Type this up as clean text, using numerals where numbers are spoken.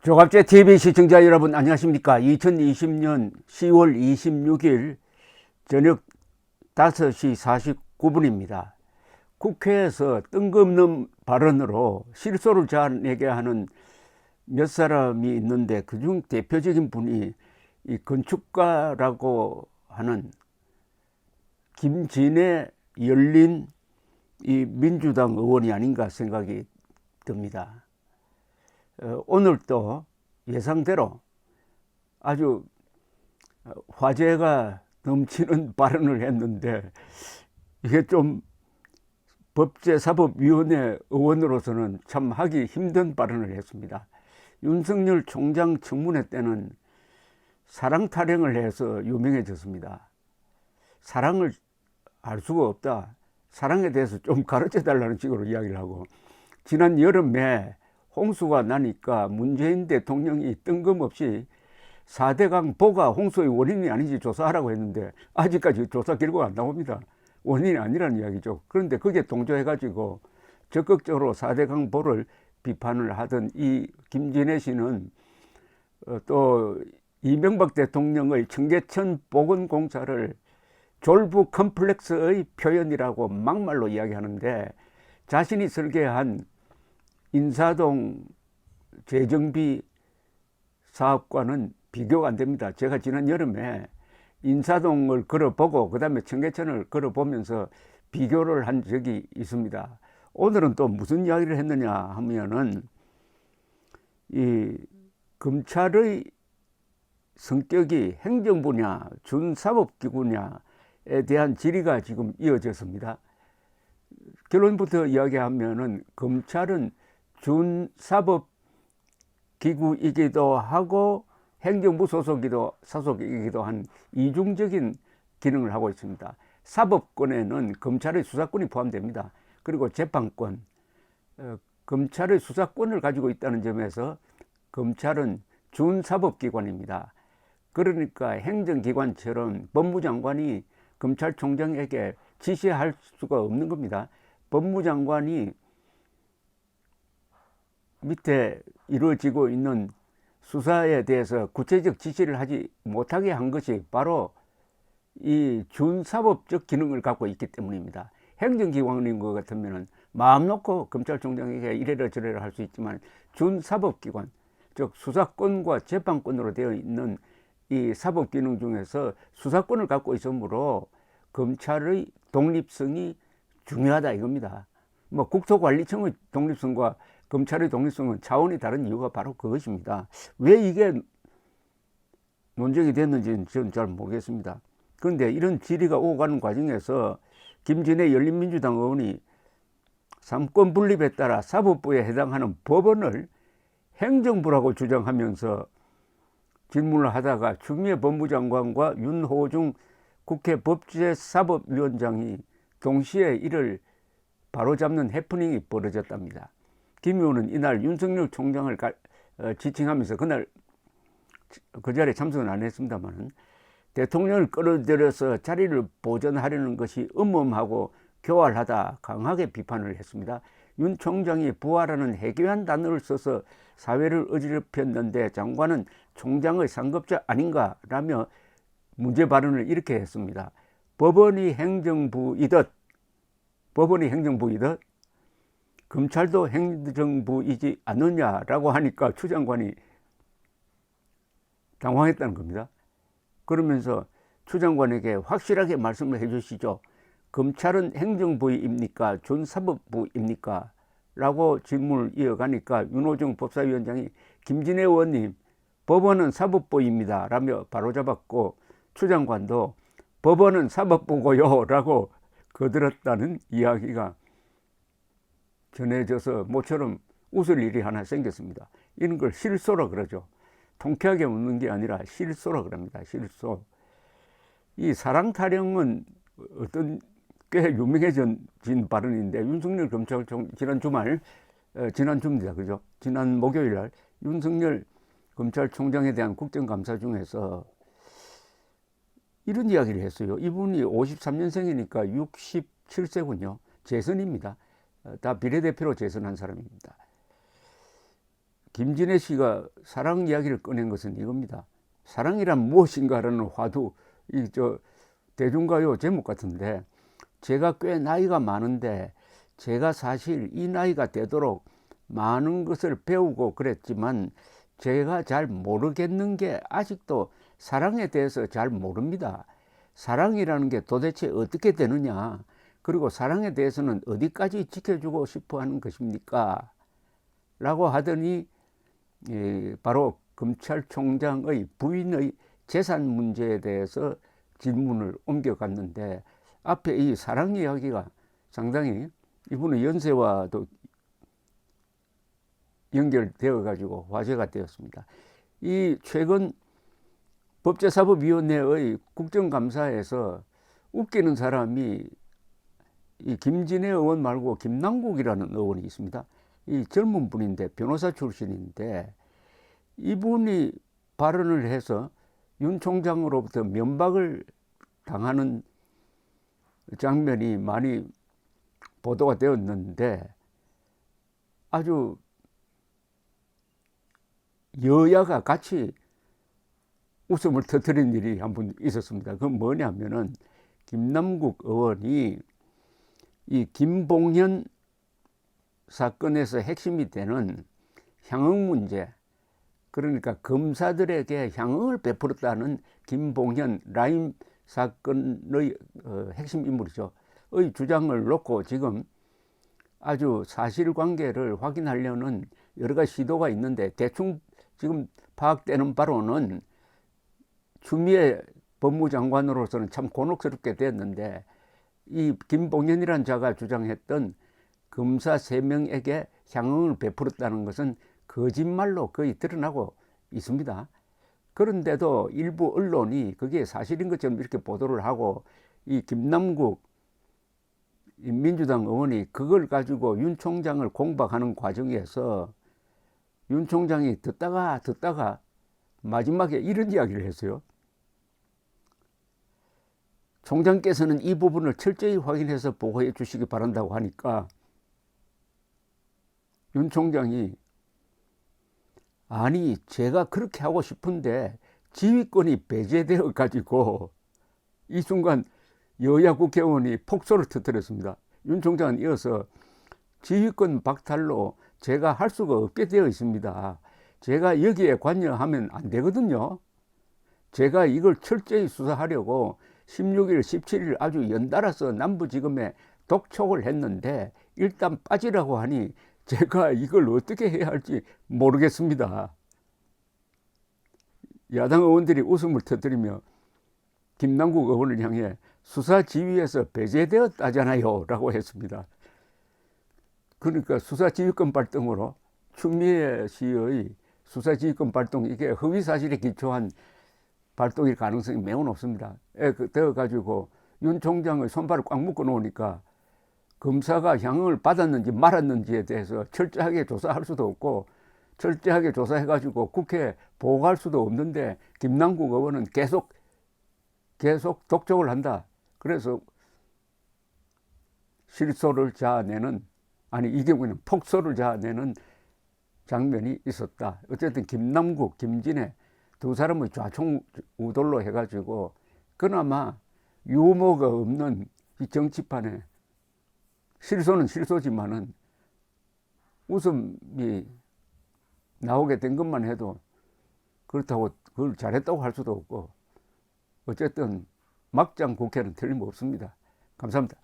조갑제 TV 시청자 여러분 안녕하십니까. 2020년 10월 26일 저녁 5시 49분입니다. 국회에서 뜬금없는 발언으로 실소를 자아내게 하는 몇 사람이 있는데 그중 대표적인 분이 이 건축가라고 하는 김진애 열린 이 민주당 의원이 아닌가 생각이 듭니다. 오늘 또 예상대로 아주 화제가 넘치는 발언을 했는데 이게 좀 법제사법위원회 의원으로서는 참 하기 힘든 발언을 했습니다. 윤석열 총장 청문회 때는 사랑 타령을 해서 유명해졌습니다. 사랑을 알 수가 없다. 사랑에 대해서 좀 가르쳐 달라는 식으로 이야기를 하고, 지난 여름에 홍수가 나니까 문재인 대통령이 뜬금없이 4대강 보가 홍수의 원인이 아닌지 조사하라고 했는데 아직까지 조사 결과가 안 나옵니다. 원인이 아니라는 이야기죠. 그런데 그게 동조해가지고 적극적으로 4대강 보를 비판을 하던 이 김진애 씨는 또 이명박 대통령의 청계천 복원공사를 졸부 컴플렉스의 표현이라고 막말로 이야기하는데, 자신이 설계한 인사동 재정비 사업과는 비교가 안 됩니다. 제가 지난 여름에 인사동을 걸어보고 그 다음에 청계천을 걸어보면서 비교를 한 적이 있습니다. 오늘은 또 무슨 이야기를 했느냐 하면은 이 검찰의 성격이 행정부냐 준사법기구냐에 대한 질의가 지금 이어졌습니다. 결론부터 이야기하면은 검찰은 준사법기구이기도 하고 행정부 사속이기도 한 이중적인 기능을 하고 있습니다. 사법권에는 검찰의 수사권이 포함됩니다. 그리고 재판권, 검찰의 수사권을 가지고 있다는 점에서 검찰은 준사법기관입니다. 그러니까 행정기관처럼 법무장관이 검찰총장에게 지시할 수가 없는 겁니다. 법무장관이 밑에 이루어지고 있는 수사에 대해서 구체적 지시를 하지 못하게 한 것이 바로 이 준사법적 기능을 갖고 있기 때문입니다. 행정기관인 것 같으면 마음 놓고 검찰총장에게 이래라 저래라 할 수 있지만, 준사법기관, 즉 수사권과 재판권으로 되어 있는 이 사법기능 중에서 수사권을 갖고 있으므로 검찰의 독립성이 중요하다 이겁니다. 뭐 국토관리청의 독립성과 검찰의 독립성은 차원이 다른 이유가 바로 그것입니다. 왜 이게 논쟁이 됐는지는 저는 잘 모르겠습니다. 그런데 이런 질의가 오고 가는 과정에서 김진애 열린민주당 의원이 삼권 분립에 따라 사법부에 해당하는 법원을 행정부라고 주장하면서 질문을 하다가 추미애 법무장관과 윤호중 국회 법제사법위원장이 동시에 이를 바로잡는 해프닝이 벌어졌답니다. 김 의원은 이날 윤석열 총장을 지칭하면서 그날 그 자리에 참석은 안 했습니다만, 대통령을 끌어들여서 자리를 보전하려는 것이 음험하고 교활하다 강하게 비판을 했습니다. 윤 총장이 부하라는 해괴한 단어를 써서 사회를 어지럽혔는데 장관은 총장의 상급자 아닌가라며 문제 발언을 이렇게 했습니다. 법원이 행정부이듯 검찰도 행정부이지 않느냐라고 하니까 추 장관이 당황했다는 겁니다. 그러면서 추 장관에게 확실하게 말씀을 해 주시죠. 검찰은 행정부입니까? 준사법부입니까? 라고 질문을 이어가니까 윤호중 법사위원장이 김진애 의원님, 법원은 사법부입니다 라며 바로잡았고, 추 장관도 법원은 사법부고요 라고 거들었다는 이야기가 전해져서 모처럼 웃을 일이 하나 생겼습니다. 이런 걸 실소라 그러죠. 통쾌하게 웃는 게 아니라 실소라 그럽니다. 실소. 이 사랑 타령은 어떤 꽤 유명해진 발언인데, 윤석열 검찰총 지난 주입니다. 그죠? 지난 목요일 날 윤석열 검찰총장에 대한 국정감사 중에서 이런 이야기를 했어요. 이분이 53년생이니까 67세군요. 재선입니다. 다 비례대표로 재선한 사람입니다. 김진애 씨가 사랑 이야기를 꺼낸 것은 이겁니다. 사랑이란 무엇인가라는 화두, 대중가요 제목 같은데, 제가 꽤 나이가 많은데 제가 사실 이 나이가 되도록 많은 것을 배우고 그랬지만 제가 잘 모르겠는 게 아직도 사랑에 대해서 잘 모릅니다. 사랑이라는 게 도대체 어떻게 되느냐, 그리고 사랑에 대해서는 어디까지 지켜주고 싶어 하는 것입니까? 라고 하더니 바로 검찰총장의 부인의 재산 문제에 대해서 질문을 옮겨갔는데, 앞에 이 사랑 이야기가 상당히 이분의 연세와도 연결되어 가지고 화제가 되었습니다. 이 최근 법제사법위원회의 국정감사에서 웃기는 사람이 이 김진애 의원 말고 김남국이라는 의원이 있습니다. 이 젊은 분인데 변호사 출신인데, 이분이 발언을 해서 윤 총장으로부터 면박을 당하는 장면이 많이 보도가 되었는데, 아주 여야가 같이 웃음을 터뜨린 일이 한 번 있었습니다. 그건 뭐냐면은, 김남국 의원이 이 김봉현 사건에서 핵심이 되는 향응 문제, 그러니까 검사들에게 향응을 베풀었다는 김봉현 라임 사건의 핵심 인물이죠. 의 주장을 놓고 지금 아주 사실관계를 확인하려는 여러 가지 시도가 있는데, 대충 지금 파악되는 바로는 추미애 법무장관으로서는 참 곤혹스럽게 됐는데, 이 김봉현이라는 자가 주장했던 검사 3명에게 향응을 베풀었다는 것은 거짓말로 거의 드러나고 있습니다. 그런데도 일부 언론이 그게 사실인 것처럼 이렇게 보도를 하고, 이 김남국 민주당 의원이 그걸 가지고 윤 총장을 공박하는 과정에서 윤 총장이 듣다가 마지막에 이런 이야기를 했어요. 총장께서는 이 부분을 철저히 확인해서 보고해 주시기 바란다고 하니까, 윤 총장이 아니 제가 그렇게 하고 싶은데 지휘권이 배제되어 가지고, 이 순간 여야 국회의원이 폭소를 터뜨렸습니다. 윤 총장은 이어서 지휘권 박탈로 제가 할 수가 없게 되어 있습니다. 제가 여기에 관여하면 안 되거든요. 제가 이걸 철저히 수사하려고 16일, 17일 아주 연달아서 남부지검에 독촉을 했는데 일단 빠지라고 하니 제가 이걸 어떻게 해야 할지 모르겠습니다. 야당 의원들이 웃음을 터뜨리며 김남국 의원을 향해 수사지휘에서 배제되었다잖아요 라고 했습니다. 그러니까 수사지휘권 발동으로 추미애 씨의 수사지휘권 발동, 이게 허위사실에 기초한 발동일 가능성이 매우 높습니다. 되어가지고 윤 총장의 손발을 꽉 묶어 놓으니까 검사가 향응을 받았는지 말았는지에 대해서 철저하게 조사할 수도 없고, 철저하게 조사해가지고 국회에 보고할 수도 없는데, 김남국 의원은 계속 독촉을 한다. 그래서 실소를 자아내는, 아니 이 경우에는 폭소를 자아내는 장면이 있었다. 어쨌든 김남국, 김진애 두 사람의 좌충우돌로 해가지고 그나마 유머가 없는 이 정치판에, 실소는 실소지만은 웃음이 나오게 된 것만 해도 그렇다고 그걸 잘했다고 할 수도 없고, 어쨌든 막장 국회는 틀림없습니다. 감사합니다.